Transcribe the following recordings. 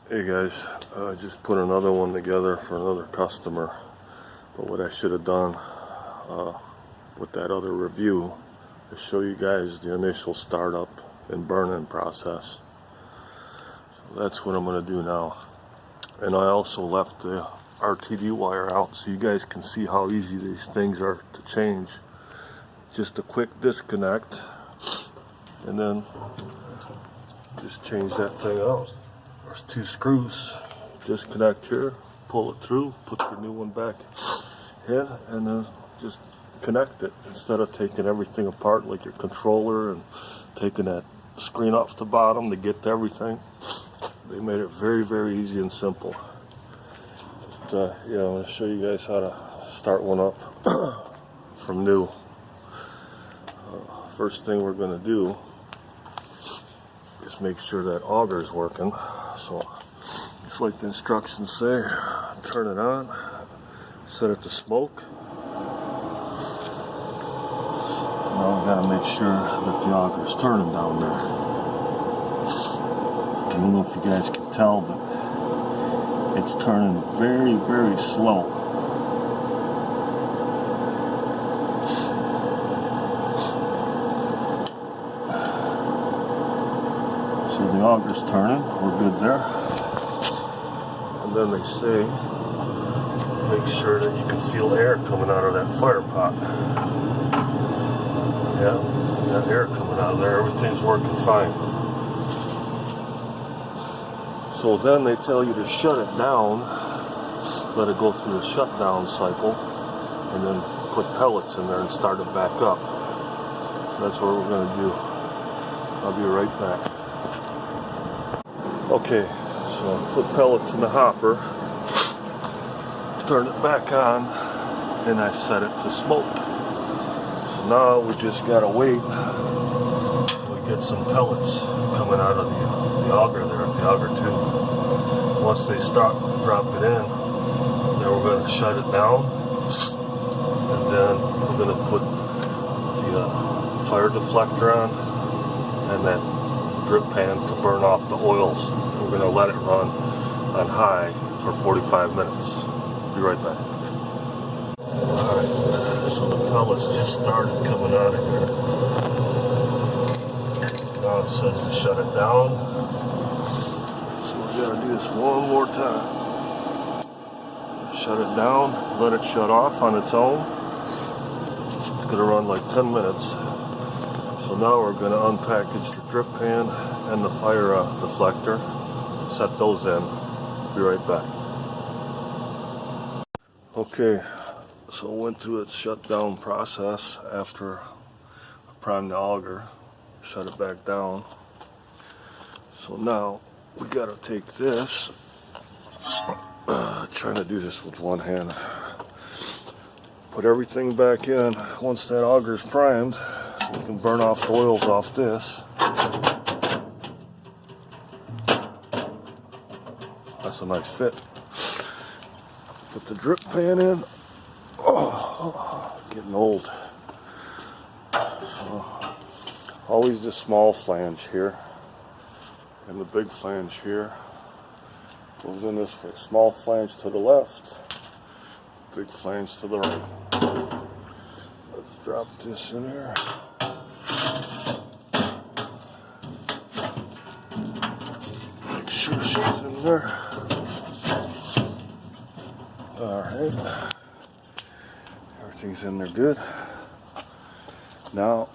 Hey guys, I just put another one together for another customer, but what I should have done with that other review is show you guys the initial startup and burn-in process. So that's what I'm going to do now. And I also left the RTD wire out so you guys can see how easy these things are to change. Just a quick disconnect and then just change that thing out. There's 2 screws. Disconnect here, pull it through, put your new one back in, and then just connect it instead of taking everything apart like your controller and taking that screen off the bottom to get to everything. They made it very, very easy and simple. But, I'm going to show you guys how to start one up from new. First thing we're going to do is make sure that auger is working. So, just like the instructions say, turn it on, set it to smoke. Now we got to make sure that the auger is turning down there. I don't know if you guys can tell, but it's turning very, very slow. So the auger's turning, we're good there. And then they say, make sure that you can feel air coming out of that fire pot. Yeah, you got air coming out of there, everything's working fine. So then they tell you to shut it down, let it go through the shutdown cycle, and then put pellets in there and start it back up. That's what we're going to do. I'll be right back. Okay, so put pellets in the hopper, turn it back on, and I set it to smoke. So now we just gotta wait till we get some pellets coming out of the auger there, the auger tube. Once they start dropping in, then we're gonna shut it down, and then we're gonna put the fire deflector on and that drip pan to burn off the oils. We're going to let it run on high for 45 minutes. Be right back. Alright, so the pellets just started coming out of here. Now it says to shut it down. So we got to do this one more time. Shut it down, let it shut off on its own. It's going to run like 10 minutes. So now we're going to unpackage the drip pan and the fire deflector, set those in. Be right back. Okay, so it went through its shutdown process after I primed the auger, shut it back down. So now we got to take this, trying to do this with one hand, put everything back in. Once that auger is primed, we can burn off the oils off this. That's a nice fit. Put the drip pan in. Oh, getting old. So, always the small flange here, and the big flange here. Goes in this way. Small flange to the left, big flange to the right. Let's drop this in here. Make sure she's in there. Alright. Everything's in there good. Now,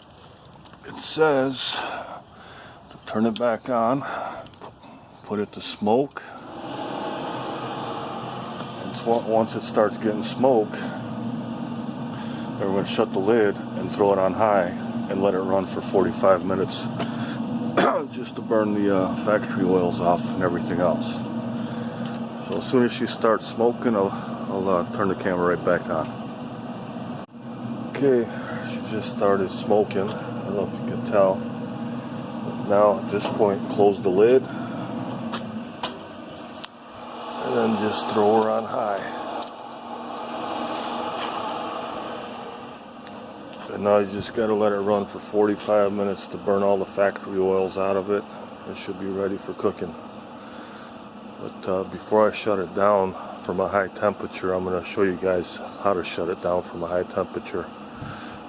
it says to turn it back on, put it to smoke. And once it starts getting smoke, then we're going to shut the lid and throw it on high and let it run for 45 minutes just to burn the factory oils off and everything else. So as soon as she starts smoking, I'll turn the camera right back on. Okay, she just started smoking. I don't know if you can tell. But now at this point, close the lid and then just throw her on high. And now you just got to let it run for 45 minutes to burn all the factory oils out of it. It should be ready for cooking. But before I shut it down from a high temperature, I'm going to show you guys how to shut it down from a high temperature,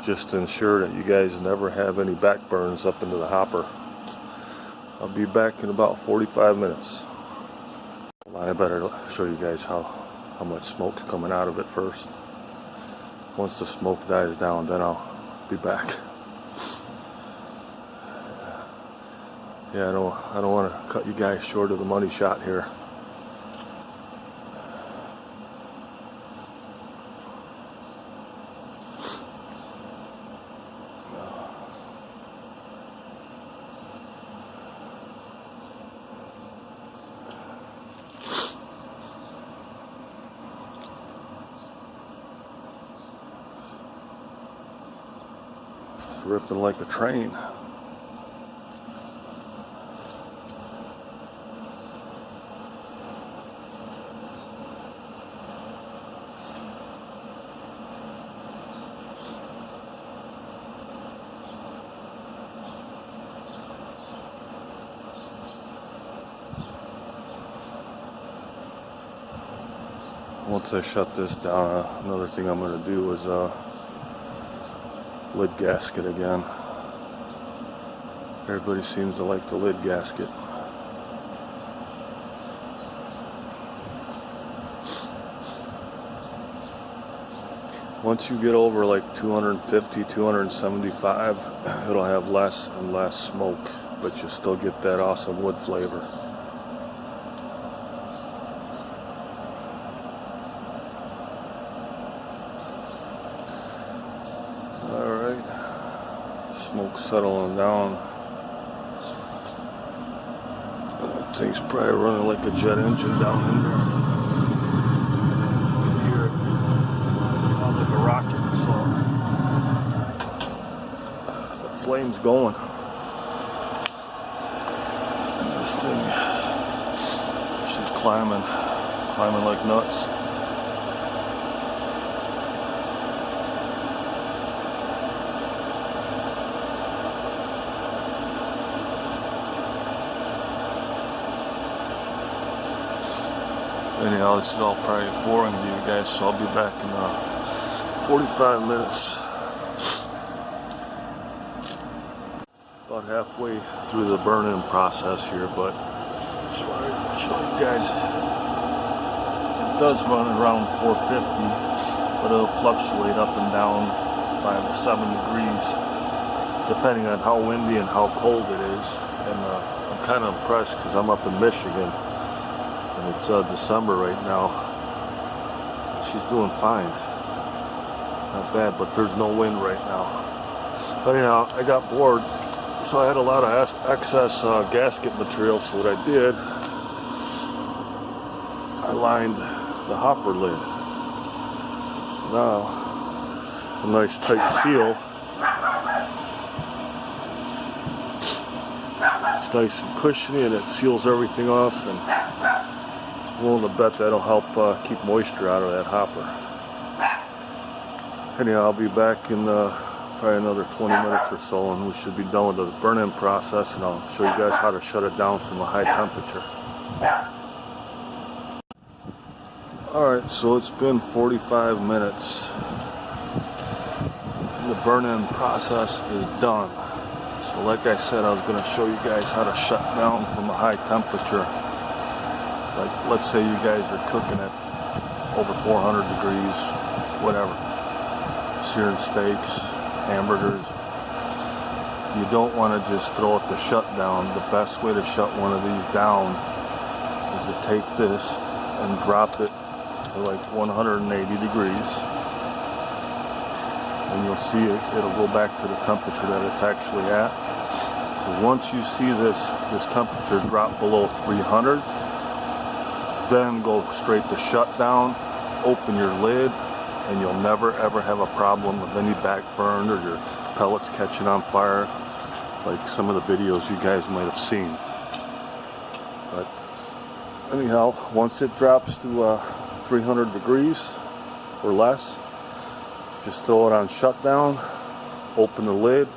just to ensure that you guys never have any back burns up into the hopper. I'll be back in about 45 minutes. I better show you guys how much smoke's coming out of it first. Once the smoke dies down, then I'll be back. Yeah, I don't want to cut you guys short of the money shot here. It's ripping like a train. Once I shut this down, another thing I'm going to do is lid gasket again. Everybody seems to like the lid gasket. Once you get over like 250, 275, it'll have less and less smoke, but you still get that awesome wood flavor. Smoke settling down. That thing's probably running like a jet engine down in there. You can hear it sound like a rocket, so the flame's going. And this thing, she's climbing like nuts. Anyhow, this is all probably boring to you guys, so I'll be back in 45 minutes. About halfway through the burn-in process here, but just want to show you guys. It does run around 450, but it'll fluctuate up and down 5 to 7 degrees, depending on how windy and how cold it is. And I'm kind of impressed because I'm up in Michigan. And it's December right now. She's doing fine. Not bad, but there's no wind right now. But anyhow, I got bored, so I had a lot of excess gasket material. So what I did, I lined the hopper lid. So now, it's a nice tight seal. It's nice and cushiony, and it seals everything off. And I'm willing to bet that'll help keep moisture out of that hopper. Anyhow, I'll be back in probably another 20 minutes or so, and we should be done with the burn-in process, and I'll show you guys how to shut it down from a high temperature. Alright, so it's been 45 minutes, and the burn-in process is done. So like I said, I was going to show you guys how to shut down from a high temperature. Like, let's say you guys are cooking at over 400 degrees, whatever, searing steaks, hamburgers. You don't want to just throw it to shut down. The best way to shut one of these down is to take this and drop it to like 180 degrees. And you'll see it'll go back to the temperature that it's actually at. So once you see this temperature drop below 300, then go straight to shutdown, open your lid, and you'll never ever have a problem with any back burn or your pellets catching on fire, like some of the videos you guys might have seen. But anyhow, once it drops to 300 degrees or less, just throw it on shutdown, open the lid,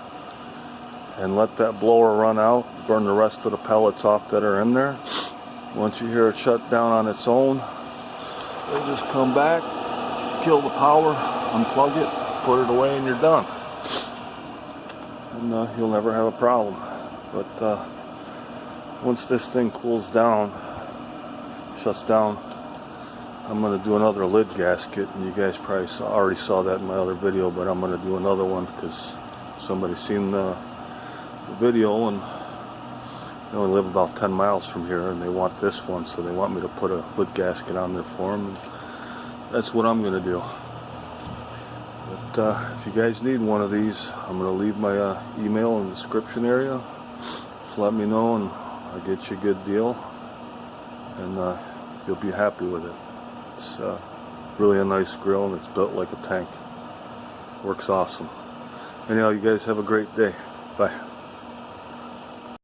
and let that blower run out, burn the rest of the pellets off that are in there. Once you hear it shut down on its own, you just come back, kill the power, unplug it, put it away, and you're done. And you'll never have a problem. But once this thing cools down, shuts down, I'm going to do another lid gasket, and you guys probably already saw that in my other video, but I'm going to do another one because somebody's seen the video, and they only live about 10 miles from here, and they want this one, so they want me to put a lid gasket on there for them, and that's what I'm going to do. But if you guys need one of these, I'm going to leave my email in the description area. Just let me know, and I'll get you a good deal, and you'll be happy with it. It's really a nice grill, and it's built like a tank. Works awesome. Anyhow, you guys have a great day. Bye.